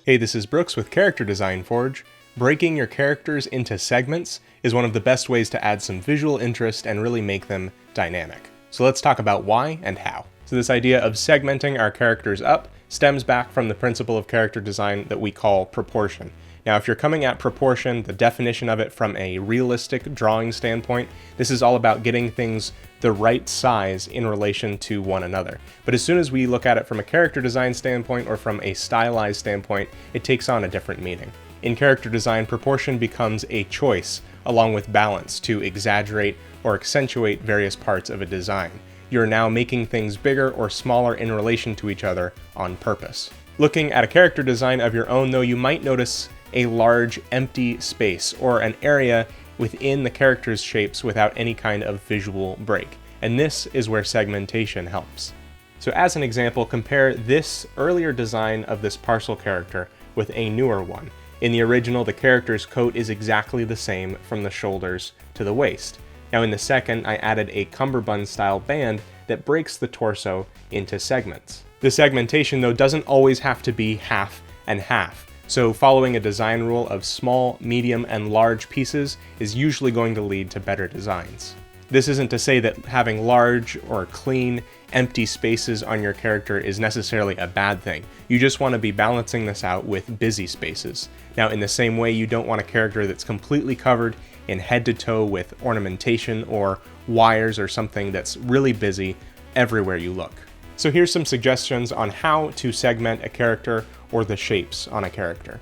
Hey, this is Brooks with Character Design Forge. Breaking your characters into segments is one of the best ways to add some visual interest and really make them dynamic. So let's talk about why and how. So this idea of segmenting our characters up stems back from the principle of character design that we call proportion. Now, if you're coming at proportion, the definition of it from a realistic drawing standpoint, this is all about getting things the right size in relation to one another. But as soon as we look at it from a character design standpoint or from a stylized standpoint, it takes on a different meaning. In character design, proportion becomes a choice along with balance to exaggerate or accentuate various parts of a design. You're now making things bigger or smaller in relation to each other on purpose. Looking at a character design of your own, though, you might notice a large empty space or an area within the character's shapes without any kind of visual break. And this is where segmentation helps. So as an example, compare this earlier design of this parcel character with a newer one. In the original, the character's coat is exactly the same from the shoulders to the waist. Now in the second, I added a cummerbund style band that breaks the torso into segments. The segmentation, though, doesn't always have to be half and half. So following a design rule of small, medium, and large pieces is usually going to lead to better designs. This isn't to say that having large or clean, empty spaces on your character is necessarily a bad thing. You just want to be balancing this out with busy spaces. Now, in the same way, you don't want a character that's completely covered in head to toe with ornamentation or wires or something that's really busy everywhere you look. So here's some suggestions on how to segment a character or the shapes on a character.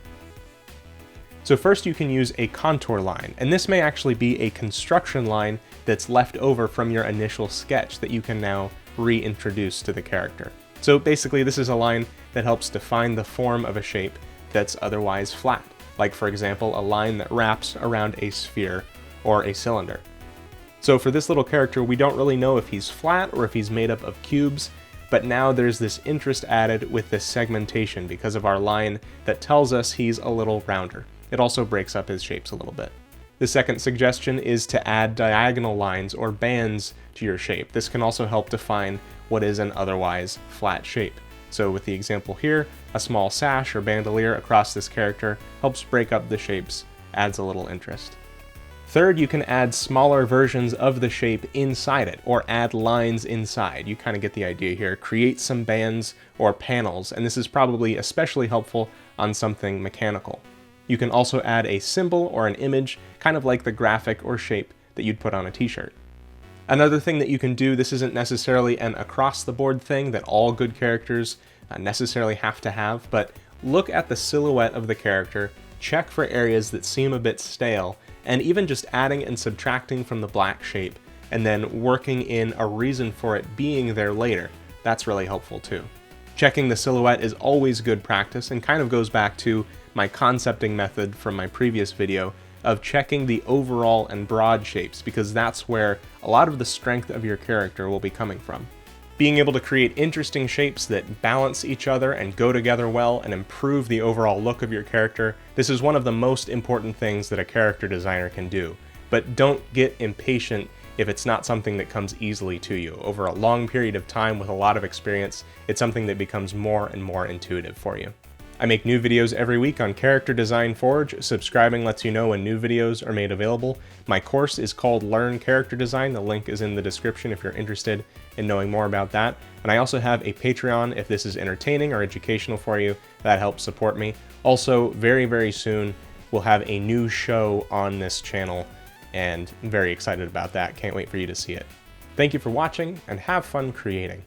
So first, you can use a contour line, and this may actually be a construction line that's left over from your initial sketch that you can now reintroduce to the character. So basically, this is a line that helps define the form of a shape that's otherwise flat, like for example, a line that wraps around a sphere or a cylinder. So for this little character, we don't really know if he's flat or if he's made up of cubes, but now there's this interest added with this segmentation because of our line that tells us he's a little rounder. It also breaks up his shapes a little bit. The second suggestion is to add diagonal lines or bands to your shape. This can also help define what is an otherwise flat shape. So with the example here, a small sash or bandolier across this character helps break up the shapes, adds a little interest. Third, you can add smaller versions of the shape inside it, or add lines inside. You kind of get the idea here. Create some bands or panels, and this is probably especially helpful on something mechanical. You can also add a symbol or an image, kind of like the graphic or shape that you'd put on a t-shirt. Another thing that you can do, this isn't necessarily an across-the-board thing that all good characters necessarily have to have, but look at the silhouette of the character, check for areas that seem a bit stale, and even just adding and subtracting from the black shape, and then working in a reason for it being there later. That's really helpful too. Checking the silhouette is always good practice and kind of goes back to my concepting method from my previous video of checking the overall and broad shapes, because that's where a lot of the strength of your character will be coming from. Being able to create interesting shapes that balance each other and go together well and improve the overall look of your character, this is one of the most important things that a character designer can do. But don't get impatient if it's not something that comes easily to you. Over a long period of time with a lot of experience, it's something that becomes more and more intuitive for you. I make new videos every week on Character Design Forge. Subscribing lets you know when new videos are made available. My course is called Learn Character Design. The link is in the description if you're interested in knowing more about that. And I also have a Patreon if this is entertaining or educational for you. That helps support me. Also, very, very soon, we'll have a new show on this channel, and I'm very excited about that. Can't wait for you to see it. Thank you for watching, and have fun creating.